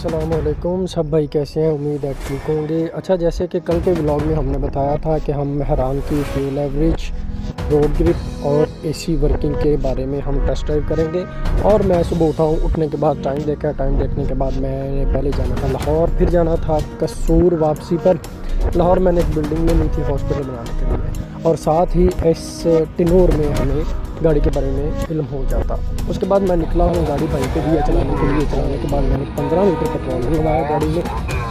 अस्सलामुअलैकुम सब भाई, कैसे हैं? उम्मीद है ठीक होंगे। अच्छा, जैसे कि कल के व्लॉग में हमने बताया था कि हम मेहरान की फ्यूल एवरेज, रोड ग्रिप और एसी वर्किंग के बारे में हम टेस्ट ड्राइव करेंगे। और मैं सुबह उठा हूँ, उठने के बाद टाइम देखा, टाइम देखने के बाद मैंने पहले जाना था लाहौर, फिर जाना था कसूर। वापसी पर लाहौर मैंने एक बिल्डिंग में ली थी हॉस्पिटल बनाने के लिए, और साथ ही इस टिनोर में हमें गाड़ी के बारे में इल्म हो जाता। उसके बाद मैं निकला हूँ गाड़ी भाई पे दिया चलाने के लिए। चलाने के बाद मैंने 15 लीटर पेट्रोल लगाया गाड़ी में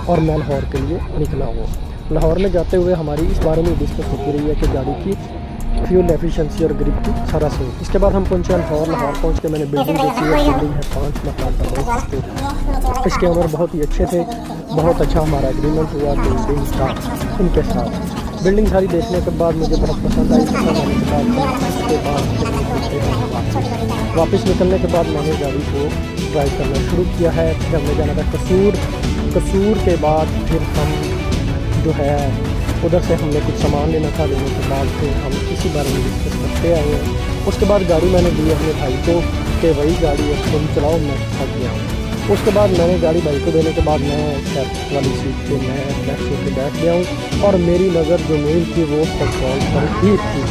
और मैं लाहौर के लिए निकला हूँ। लाहौर में जाते हुए हमारी इस बारे में डिस्कस होती रही है कि गाड़ी की फ्यूल एफिशिएंसी और ग्रिप की सारा से। इसके बाद हम पहुँचे लाहौर। लाहौर पहुँच के मैंने बिल्डिंग देखी है। बिल्डिंग है 5 मकान। इसके ओनर बहुत ही अच्छे थे, बहुत अच्छा हमारा एग्रीमेंट हुआ बिल्डिंग का इनके साथ। बिल्डिंग सारी देखने के बाद मुझे बहुत पसंद आई। उसके बाद वापस निकलने के बाद मैंने गाड़ी को ड्राइव करना शुरू किया है। फिर हमने जाना था कसूर। कसूर के बाद फिर हम जो है उधर से हमने कुछ सामान लेना था। लेने के बाद फिर हम इसी बारे में डिस्कस करते आए हैं। उसके बाद गाड़ी मैंने दी अपने भाई को कि वही गाड़ी अब तुम चलाओ, मैं थक गया हूँ। उसके बाद मैंने गाड़ी भाई को देने के बाद मैं कैब वाली सीट पे मैं बैठ के बैठ गया हूँ और मेरी नज़र जो मेल थी वो पेट्रोल पर ही थी।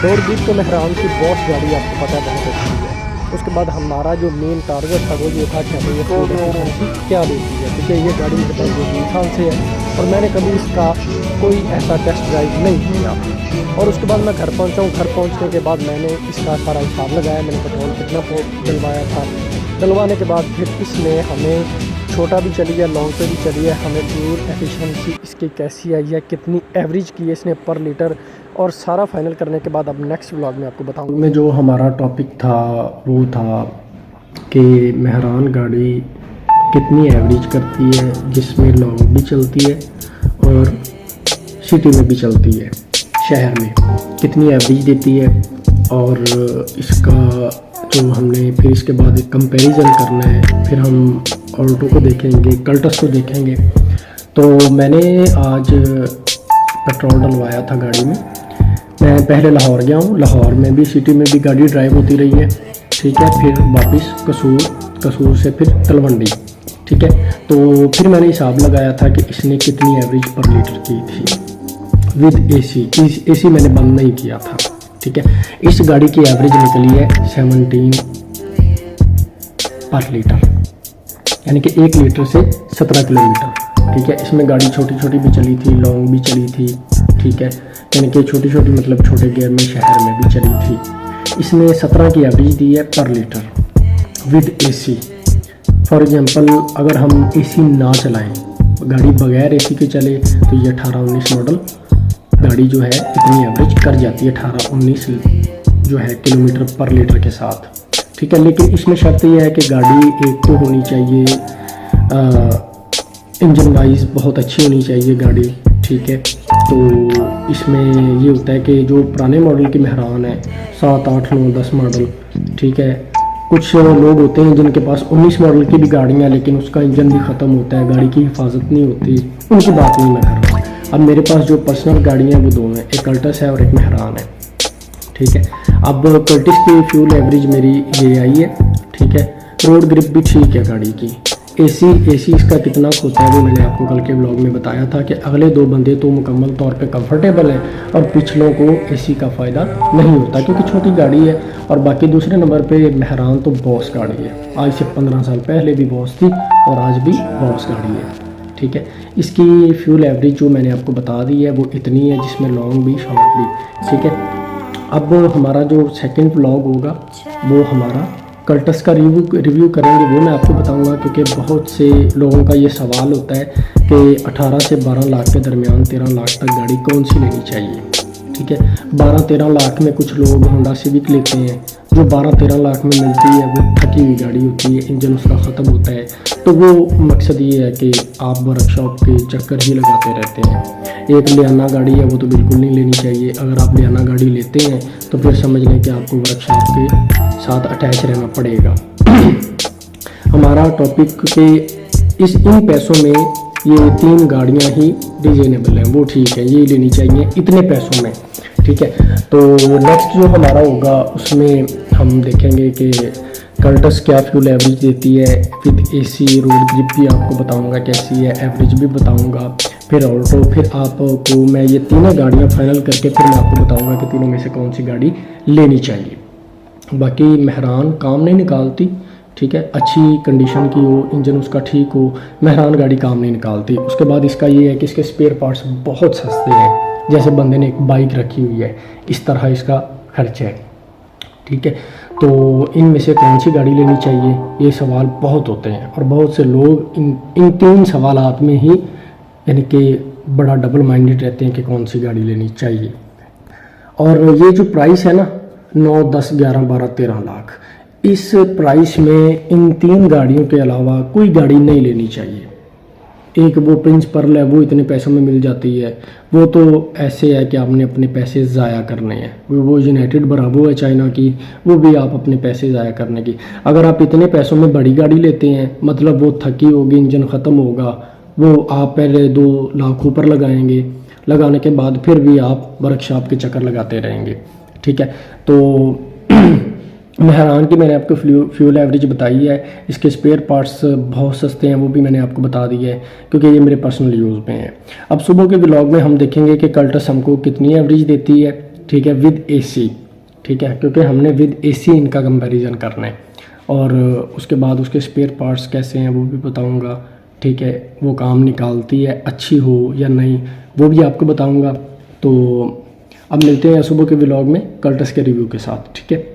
रोड ग्रिप तो मेहरान की बॉस गाड़ी आपको पता है बहुत अच्छी है। उसके बाद हमारा जो मेन टारगेट था वो ये था कि हमें ये फ्यूल एफिशिएंसी क्या देती है, क्योंकि ये गाड़ी मेरे पास जो 2 साल से है और मैंने कभी इसका कोई ऐसा टेस्ट ड्राइव नहीं किया। और उसके बाद मैं घर पहुँचा हूँ। घर पहुँचने के बाद मैंने इसका सारा हिसाब लगाया, मैंने पेट्रोल कितना डलवाया था। डलवाने के बाद फिर इसमें हमें छोटा भी चली है, लॉन्ग पे भी चली है, हमें फ्यूल एफिशिएंसी इसकी कैसी आई है, कितनी एवरेज की है इसने पर लीटर, और सारा फाइनल करने के बाद अब नेक्स्ट व्लॉग में आपको बताऊंगा। में जो हमारा टॉपिक था वो था कि मेहरान गाड़ी कितनी एवरेज करती है, जिसमें लॉन्ग भी चलती है और सिटी में भी चलती है। शहर में कितनी एवरेज देती है और इसका जो हमने फिर इसके बाद एक कंपैरिजन करना है। फिर हम ऑल्टो को देखेंगे, कल्टस को देखेंगे। तो मैंने आज पेट्रोल डलवाया था गाड़ी में। मैं पहले लाहौर गया हूँ। लाहौर में भी सिटी में भी गाड़ी ड्राइव होती रही है, ठीक है। फिर वापस कसूर से फिर तलवंडी, ठीक है। तो फिर मैंने हिसाब लगाया था कि इसने कितनी एवरेज पर लीटर की थी विद एसी मैंने बंद नहीं किया था, ठीक है। इस गाड़ी की एवरेज निकली है 17 पर लीटर, यानी कि 1 लीटर से 17 किलोमीटर, ठीक है। इसमें गाड़ी छोटी छोटी भी चली थी, लॉन्ग भी चली थी, ठीक है। यानी कि छोटी छोटी मतलब छोटे गियर में शहर में भी चली थी। इसने 17 की एवरेज दी है पर litre with AC. For example अगर हम एसी ना चलाएं, गाड़ी बगैर एसी के चले, तो ये 18-19 मॉडल गाड़ी जो है इतनी एवरेज कर जाती है 18-19 जो है किलोमीटर पर लीटर के साथ, ठीक है। लेकिन इसमें शर्त यह है कि गाड़ी एक तो होनी चाहिए इंजन वाइज बहुत अच्छी होनी चाहिए गाड़ी, ठीक है। तो इसमें ये होता है कि जो पुराने मॉडल की मेहरान है 7, 8, 9, 10 मॉडल, ठीक है। कुछ लोग होते हैं जिनके पास 19 मॉडल की भी गाड़ियाँ, लेकिन उसका इंजन भी ख़त्म होता है, गाड़ी की हिफाजत नहीं होती, उनकी बात नहीं मैं कर रहा। अब मेरे पास जो पर्सनल गाड़ियाँ वो 2 हैं, एक कल्टस है और एक मेहरान है, ठीक है। अब कल्टस की फ्यूल एवरेज मेरी ये आई है, ठीक है। रोड ग्रिप भी ठीक है गाड़ी की। एसी इसका कितना होता है वो मैंने आपको कल के व्लॉग में बताया था कि अगले 2 बंदे तो मुकम्मल तौर पे कंफर्टेबल हैं और पिछलों को एसी का फ़ायदा नहीं होता, क्योंकि छोटी गाड़ी है। और बाकी दूसरे नंबर पे मेहरान तो बॉस गाड़ी है, आज से 15 साल पहले भी बॉस थी और आज भी बॉस गाड़ी है, ठीक है। इसकी फ्यूल एवरेज जो मैंने आपको बता दी है वो इतनी है, जिसमें लॉन्ग भी शॉर्ट भी, ठीक है। अब हमारा जो सेकंड व्लॉग होगा वो हमारा कल्टस का रिव्यू करेंगे, वो मैं आपको बताऊंगा, क्योंकि बहुत से लोगों का ये सवाल होता है कि 18 से 12 लाख के दरमियान 13 लाख तक गाड़ी कौन सी लेनी चाहिए, ठीक है। 12-13 लाख में कुछ लोग होंडा सिविक लेते हैं, जो 12-13 लाख में मिलती है वो थकी हुई गाड़ी होती है, इंजन उसका ख़त्म होता है। तो वो मकसद ये है कि आप वर्कशॉप के चक्कर ही लगाते रहते हैं। एक लियाना गाड़ी है वो तो बिल्कुल नहीं लेनी चाहिए। अगर आप लियाना गाड़ी लेते हैं तो फिर समझ लें कि आपको वर्कशॉप के साथ अटैच रहना पड़ेगा। हमारा टॉपिक के इन पैसों में ये 3 गाड़ियाँ ही रिजनेबल हैं, वो ठीक है, ये लेनी चाहिए इतने पैसों में, ठीक है। तो नेक्स्ट जो हमारा होगा उसमें हम देखेंगे कि कल्टस क्या फ्यूल एवरेज देती है, विद एसी रोड ग्रिप भी आपको बताऊंगा कैसी है, एवरेज भी बताऊंगा, फिर ऑल्टो, फिर आपको मैं ये तीनों गाड़ियां फाइनल करके फिर मैं आपको बताऊंगा कि तीनों में से कौन सी गाड़ी लेनी चाहिए। बाकी मेहरान काम नहीं निकालती, ठीक है, अच्छी कंडीशन की हो, इंजन उसका ठीक हो, मेहरान गाड़ी काम नहीं निकालती। उसके बाद इसका ये है कि इसके स्पेयर पार्ट्स बहुत सस्ते हैं, जैसे बंदे ने एक बाइक रखी हुई है इस तरह इसका खर्च है, ठीक है। तो इनमें से कौन सी गाड़ी लेनी चाहिए, ये सवाल बहुत होते हैं और बहुत से लोग इन तीन सवालात में ही यानी कि बड़ा डबल माइंडेड रहते हैं कि कौन सी गाड़ी लेनी चाहिए। और ये जो प्राइस है ना 9, 10, 11, 12, 13 लाख, इस प्राइस में इन तीन गाड़ियों के अलावा कोई गाड़ी नहीं लेनी चाहिए। एक वो प्रिंस पर्ल है, वो इतने पैसों में मिल जाती है, वो तो ऐसे है कि आपने अपने पैसे ज़ाया करने हैं। वो यूनाइटेड ब्रावो है चाइना की, वो भी आप अपने पैसे ज़ाया करने की। अगर आप इतने पैसों में बड़ी गाड़ी लेते हैं मतलब वो थकी होगी, इंजन ख़त्म होगा, वो आप पहले 2 लाख ऊपर लगाएंगे, लगाने के बाद फिर भी आप वर्कशॉप के चक्कर लगाते रहेंगे, ठीक है। तो मेहरान की मैंने आपको फ्यूल एवरेज बताई है, इसके स्पेयर पार्ट्स बहुत सस्ते हैं, वो भी मैंने आपको बता दिए है क्योंकि ये मेरे पर्सनल यूज़ में हैं। अब सुबह के व्लॉग में हम देखेंगे कि कल्टस हमको कितनी एवरेज देती है, ठीक है, विद एसी, ठीक है, क्योंकि हमने विद एसी इनका कंपैरिजन करना है। और उसके बाद उसके स्पेयर पार्ट्स कैसे हैं वो भी बताऊँगा, ठीक है, वो काम निकालती है अच्छी हो या नहीं वो भी आपको बताऊँगा। तो अब मिलते हैं सुबह के व्लॉग में कल्टस के रिव्यू के साथ, ठीक है।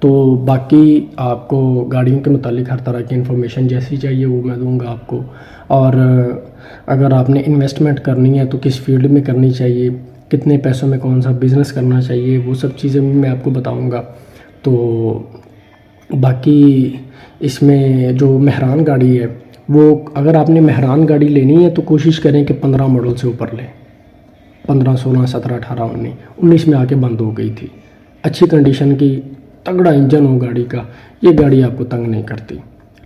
तो बाकी आपको गाड़ियों के मुतालिक हर तरह की इन्फॉर्मेशन जैसी चाहिए वो मैं दूंगा आपको। और अगर आपने इन्वेस्टमेंट करनी है तो किस फील्ड में करनी चाहिए, कितने पैसों में कौन सा बिज़नेस करना चाहिए, वो सब चीज़ें भी मैं आपको बताऊंगा। तो बाकी इसमें जो मेहरान गाड़ी है वो अगर आपने मेहरान गाड़ी लेनी है तो कोशिश करें कि 15 मॉडल से ऊपर लें। 15, 16, 17, 18, 19 में आके बंद हो गई थी। अच्छी कंडीशन की तगड़ा इंजन हो गाड़ी का, ये गाड़ी आपको तंग नहीं करती,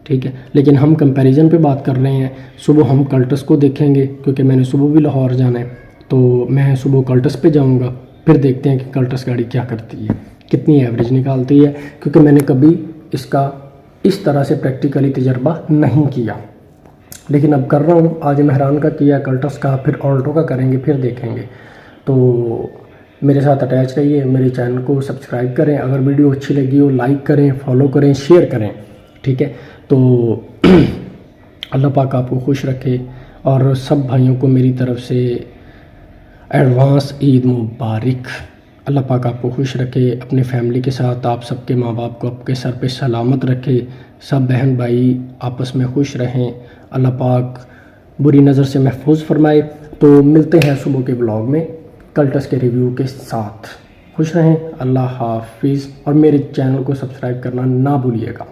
ठीक है। लेकिन हम कंपैरिजन पे बात कर रहे हैं, सुबह हम कल्टस को देखेंगे क्योंकि मैंने सुबह भी लाहौर जाना है, तो मैं सुबह कल्टस पे जाऊंगा, फिर देखते हैं कि कल्टस गाड़ी क्या करती है, कितनी एवरेज निकालती है, क्योंकि मैंने कभी इसका इस तरह से प्रैक्टिकली तजर्बा नहीं किया, लेकिन अब कर रहा हूँ। आज मेहरान का किया, कल्टस का, फिर ऑल्टो का करेंगे, फिर देखेंगे। तो मेरे साथ अटैच रहिए, मेरे चैनल को सब्सक्राइब करें, अगर वीडियो अच्छी लगी हो लाइक करें, फॉलो करें, शेयर करें, ठीक है। तो अल्लाह पाक आपको खुश रखे और सब भाइयों को मेरी तरफ से एडवांस ईद मुबारक। अल्लाह पाक आपको खुश रखे, अपने फैमिली के साथ आप सबके माँ बाप को आपके सर पे सलामत रखे, सब बहन भाई आपस में खुश रहें, अल्लाह पाक बुरी नज़र से महफूज फरमाए। तो मिलते हैं सुबह के ब्लॉग में कल्टस के रिव्यू के साथ। खुश रहें, अल्लाह हाफिज़, और मेरे चैनल को सब्सक्राइब करना ना भूलिएगा।